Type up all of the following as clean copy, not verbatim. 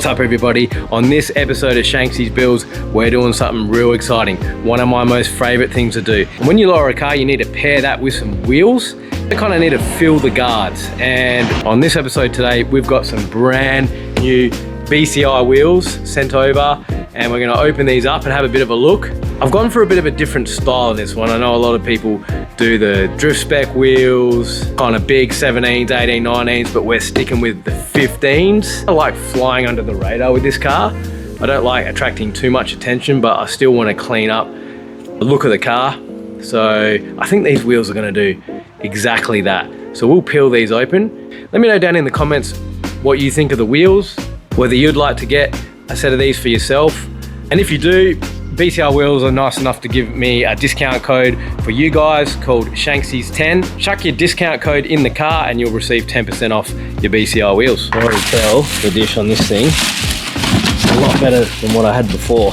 What's up everybody? On this episode of Shanksy's Builds, we're doing something real exciting. One of my most favorite things to do. When you lower a car, you need to pair that with some wheels. You kind of need to fill the guards. And on this episode today, we've got some brand new BCI wheels sent over, and we're gonna open these up and have a bit of a look. I've gone for a bit of a different style of this one. I know a lot of people do the drift spec wheels, kind of big 17s, 18, 19s, but we're sticking with the 15s. I like flying under the radar with this car. I don't like attracting too much attention, but I still want to clean up the look of the car. So I think these wheels are gonna do exactly that. So we'll peel these open. Let me know down in the comments what you think of the wheels, whether you'd like to get a set of these for yourself. And if you do, BCI Wheels are nice enough to give me a discount code for you guys called Shanksy 10. Chuck your discount code in the car and you'll receive 10% off your BCI wheels. I already tell the dish on this thing, it's a lot better than what I had before.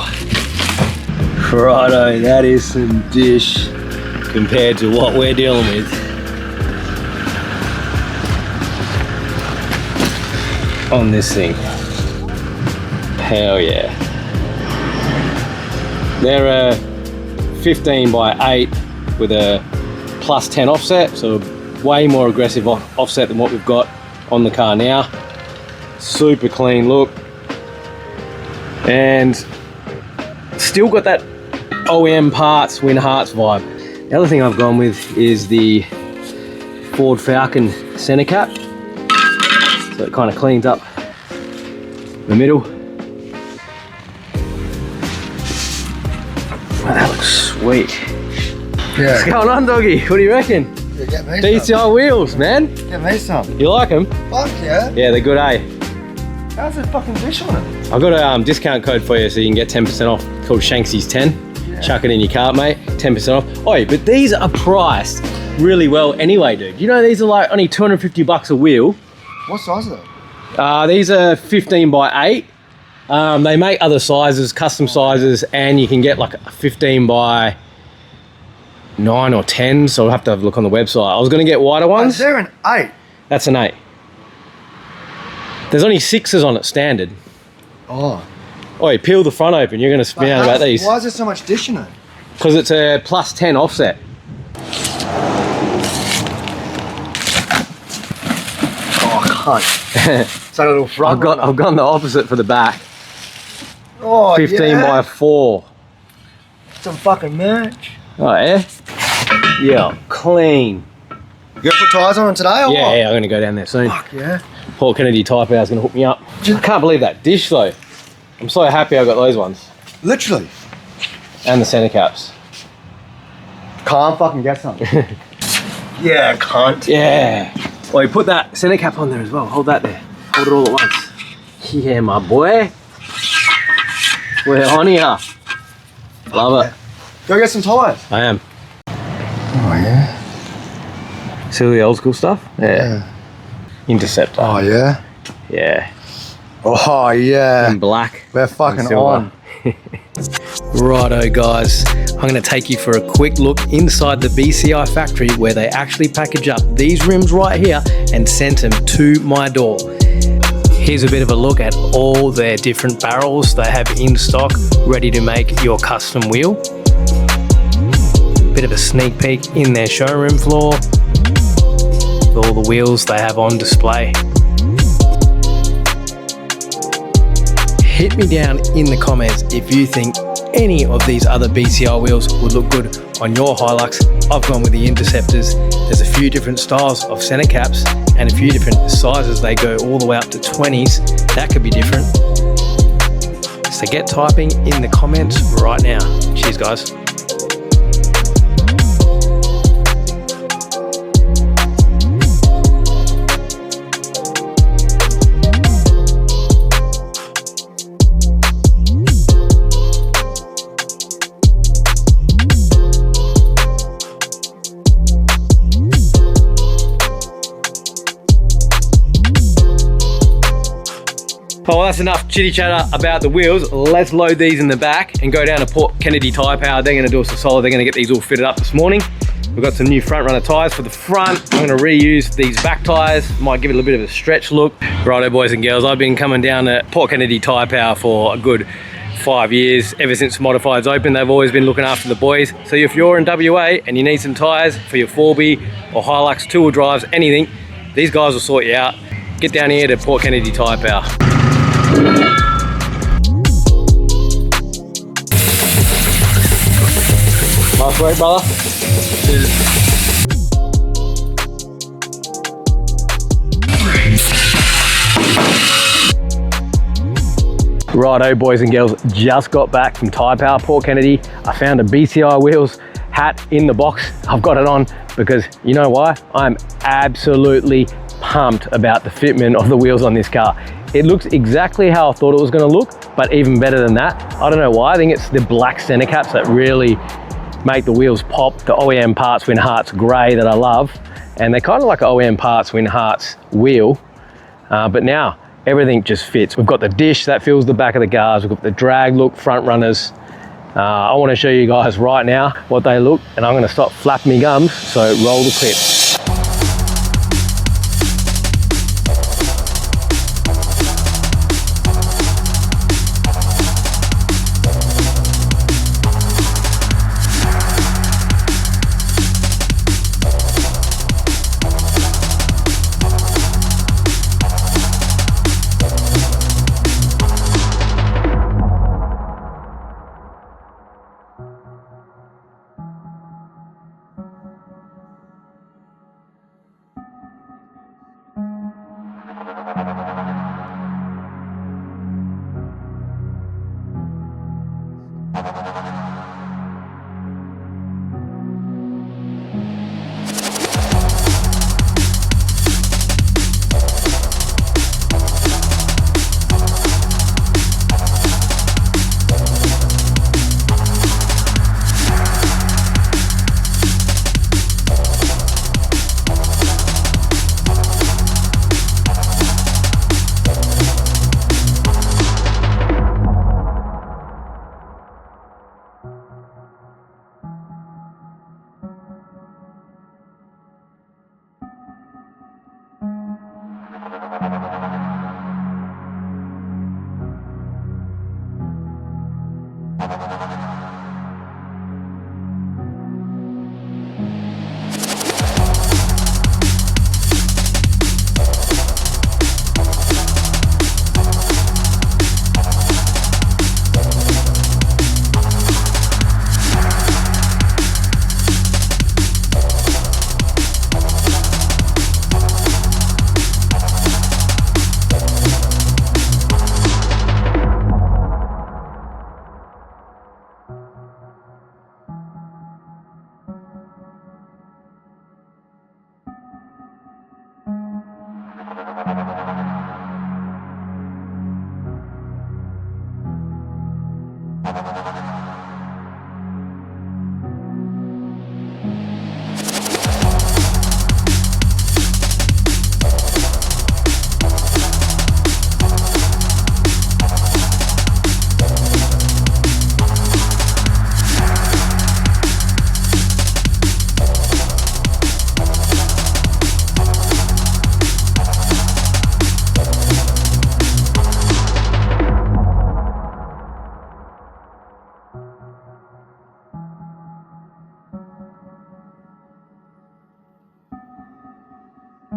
Righto, that is some dish compared to what we're dealing with. On this thing. Hell yeah. They're a 15 by 8 with a plus 10 offset, so way more aggressive offset than what we've got on the car now. Super clean look. And still got that OEM parts, Win Hearts vibe. The other thing I've gone with is the Ford Falcon center cap. So it kind of cleans up the middle. Wow, that looks sweet. Yeah. What's going on, doggy? What do you reckon? Yeah, get me BCI wheels, man. Get me some. You like them? Fuck yeah. Yeah, they're good, eh? How's the fucking dish on it? I've got a discount code for you so you can get 10% off. It's called Shanksy 10. Yeah. Chuck it in your cart, mate. 10% off. Oh, but these are priced really well anyway, dude. You know these are like only 250 bucks a wheel. What size are they? These are 15 by 8. They make other sizes, custom sizes, and you can get like a 15 by 9 or 10, so I'll have to have a look on the website. I was going to get wider ones. Is there an 8? That's an 8. There's only 6s on it standard. Oh. Oh, you peel the front open, you're going to spin out about these. Why is there so much dish in it? Because it's a plus 10 offset. Oh, I can't. It's a little front. I've gone the opposite for the back. Oh, 15 yeah. by 4. Some fucking merch. Oh, yeah? Yeah, clean. You gonna put tyres on today or what? Yeah, I'm going to go down there soon. Fuck yeah. Paul Kennedy Tyre is going to hook me up. I can't believe that dish though. I'm so happy I got those ones. Literally. And the center caps. Can't fucking get some. Yeah, can't. Yeah. Well, you put that center cap on there as well. Hold that there. Hold it all at once. Yeah, my boy. We're on here. Love it. Go get some tyres. I am. Oh yeah. See all the old school stuff? Yeah. Interceptor. Oh yeah. Yeah. Oh yeah. In black. We're fucking on. Righto guys, I'm going to take you for a quick look inside the BCI factory where they actually package up these rims right here and send them to my door. Here's a bit of a look at all their different barrels they have in stock, ready to make your custom wheel. Bit of a sneak peek in their showroom floor with all the wheels they have on display. Hit me down in the comments if you think any of these other BCI wheels would look good on your Hilux. I've gone with the Interceptors. There's a few different styles of center caps and a few different sizes. They go all the way up to 20s. That could be different. So get typing in the comments right now. Cheers guys. Well, that's enough chitty chatter about the wheels. Let's load these in the back and go down to Port Kennedy Tyre Power. They're gonna do us a solid. They're gonna get these all fitted up this morning. We've got some new front runner tires for the front. I'm gonna reuse these back tires. Might give it a little bit of a stretch look. Righto, boys and girls, I've been coming down to Port Kennedy Tyre Power for a good 5 years. Ever since Modified's open, they've always been looking after the boys. So if you're in WA and you need some tires for your 4B or Hilux, two-wheel drives, anything, these guys will sort you out. Get down here to Port Kennedy Tyre Power. Nice work, brother. Cheers. Righto, boys and girls, just got back from Tyre Power Port Kennedy. I found a BCI Wheels hat in the box. I've got it on because you know why? I'm absolutely pumped about the fitment of the wheels on this car. It looks exactly how I thought it was going to look, but even better than that. I don't know why. I think it's the black center caps that really make the wheels pop. The OEM parts Win Hearts grey that I love, and they're kind of like OEM parts Win Hearts wheel, but now everything just fits. We've got the dish that fills the back of the cars. We've got the drag look front runners. I want to show you guys right now what they look, and I'm going to stop flapping my gums, so roll the clip.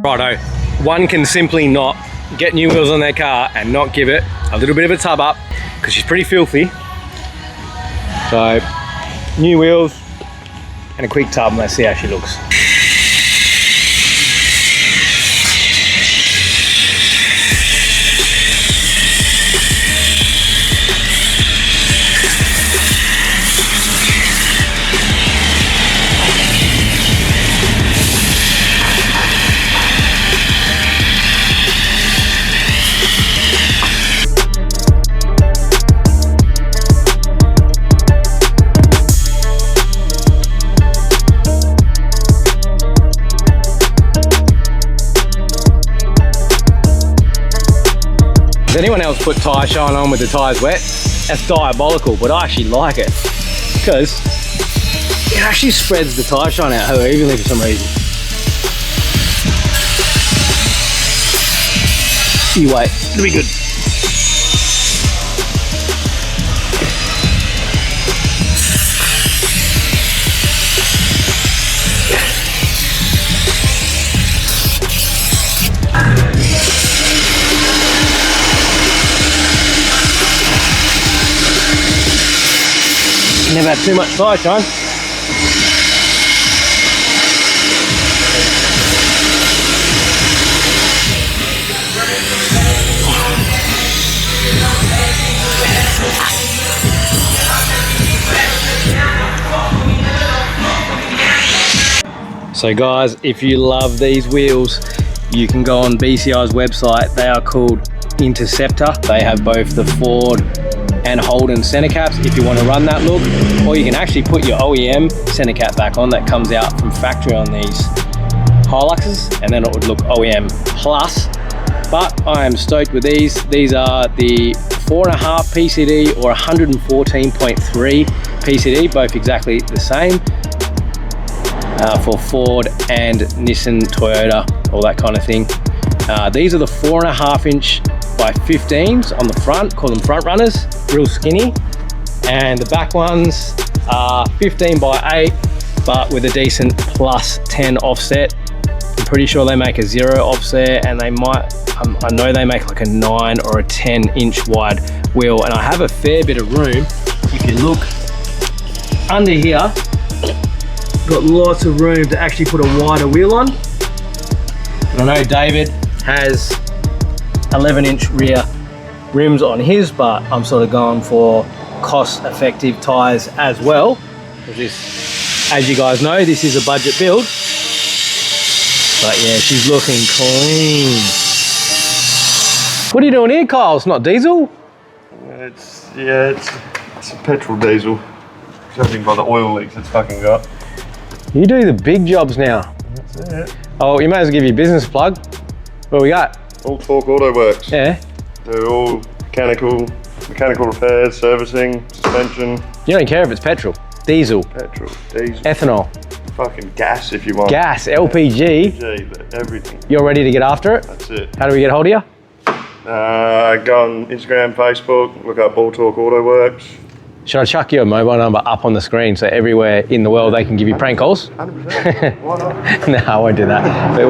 Righto, one can simply not get new wheels on their car and not give it a little bit of a tub up because she's pretty filthy. So, new wheels and a quick tub, and let's see how she looks. If anyone else put tyre shine on with the tyres wet, that's diabolical, but I actually like it because it actually spreads the tyre shine out her evenly for some reason. You wait, it'll be good. Never had too much tyre shine. So guys, if you love these wheels, you can go on BCI's website. They are called Interceptor. They have both the Ford and Holden center caps if you want to run that look, or you can actually put your OEM center cap back on that comes out from factory on these Hiluxes, and then it would look OEM plus. But I am stoked with these. These are the 4.5 PCD or 114.3 PCD, both exactly the same for Ford and Nissan, Toyota, all that kind of thing. These are the 4.5 inch by 15s on the front, call them front runners, real skinny, and the back ones are 15 by 8 but with a decent plus 10 offset. I'm pretty sure they make a 0 offset, and they might, I know they make like a 9 or a 10 inch wide wheel, and I have a fair bit of room. If you look under here, got lots of room to actually put a wider wheel on. And I know David has 11 inch rear rims on his, but I'm sort of going for cost effective tires as well. This, as you guys know, this is a budget build. But yeah, she's looking clean. What are you doing here, Kyle? It's not diesel? It's a petrol diesel. Judging by the oil leaks it's fucking got. You do the big jobs now. That's it. Oh, you may as well give you a business plug. What we got? AlltorqueAutoWorks. Yeah. Do all mechanical repairs, servicing, suspension. You don't care if it's petrol, diesel, Petrol, diesel, ethanol, fucking gas if you want. gas, LPG. LPG, everything. You're ready to get after it? That's it. How do we get hold of you? Go on Instagram, Facebook, look up AlltorqueAutoWorks. Should I chuck your mobile number up on the screen so everywhere in the world they can give you prank calls? 100%. Why not? No, I won't do that. But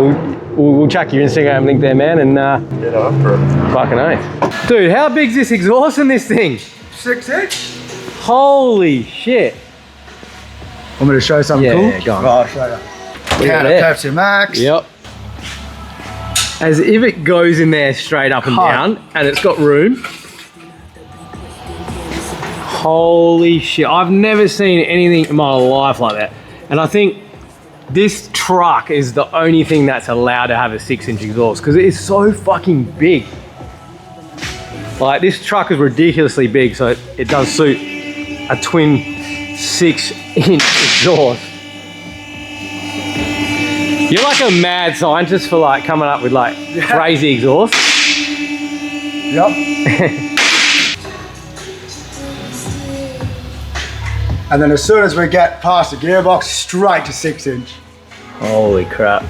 we'll chuck your Instagram link there, man, and Get after it. fucking oath. Dude, how big's this exhaust in this thing? 6 inch. Holy shit. Want me to show you something Yeah, cool? yeah, go on. Right, I'll show you. Look at Can of that. Pepsi Max. Yep. As if it goes in there straight up and down, and it's got room. Holy shit, I've never seen anything in my life like that. And I think this truck is the only thing that's allowed to have a 6 inch exhaust because it is so fucking big. Like, this truck is ridiculously big, so it does suit a twin 6 inch exhaust. You're like a mad scientist for like coming up with like crazy exhaust. Yep. And then as soon as we get past the gearbox, straight to 6 inch. Holy crap.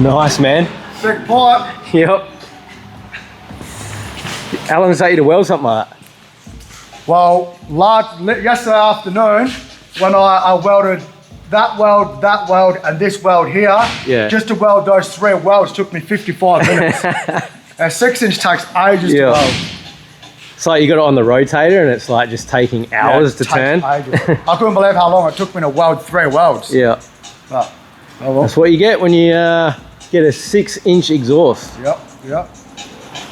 Nice, man. Big pipe. Yep. How long does it take you to weld something like that? Well, yesterday afternoon, when I welded that weld, and this weld here, Yeah. just to weld those 3 welds took me 55 minutes. A 6 inch takes ages Yeah. to weld. It's like you got it on the rotator and it's like just taking hours to Takes turn. ages. I couldn't believe how long it took me to weld 3 welds. Yeah. But, oh well. That's what you get when you get a 6 inch exhaust. Yep.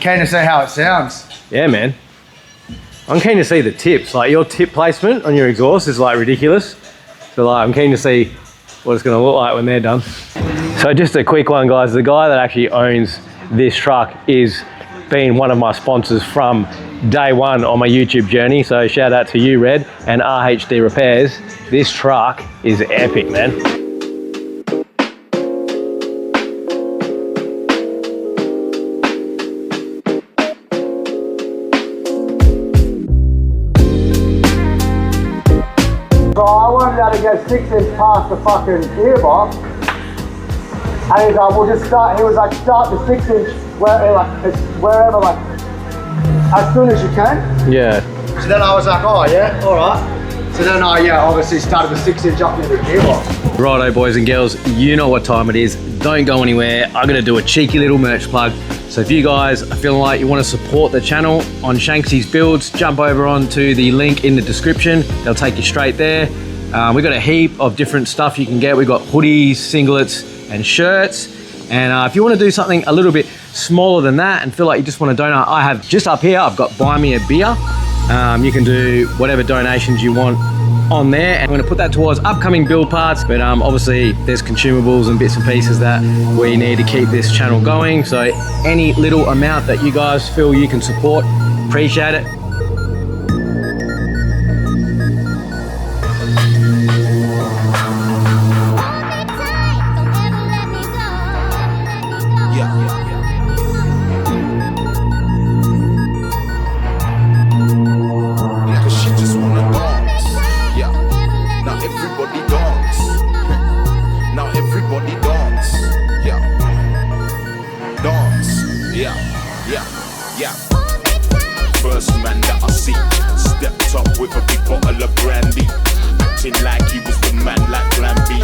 Keen to see how it sounds. Yeah, man. I'm keen to see the tips. Like, your tip placement on your exhaust is like ridiculous. So like, I'm keen to see what it's gonna look like when they're done. So just a quick one, guys. The guy that actually owns this truck is been one of my sponsors from day one on my YouTube journey. So shout out to you, Red, and RHD Repairs. This truck is epic, man. won't be able to get 6 inch past the fucking gearbox. And he's like, we'll just start, he was like, start the 6 inch wherever, like, as soon as you can. Yeah. So then I was like, oh yeah, all right. So then I, obviously started the 6 inch up near the gearbox. Righto, boys and girls, you know what time it is. Don't go anywhere. I'm gonna do a cheeky little merch plug. So if you guys are feeling like you want to support the channel on Shanksy's builds, jump over onto the link in the description. They'll take you straight there. We've got a heap of different stuff you can get. We've got hoodies, singlets, and shirts. And if you want to do something a little bit smaller than that and feel like you just want to donate, I have just up here, I've got buy me a beer. You can do whatever donations you want on there. I'm going to put that towards upcoming build parts, but obviously there's consumables and bits and pieces that we need to keep this channel going. So any little amount that you guys feel you can support, appreciate it. First man that I see stepped up with a big bottle of brandy, acting like he was the man like Plan B.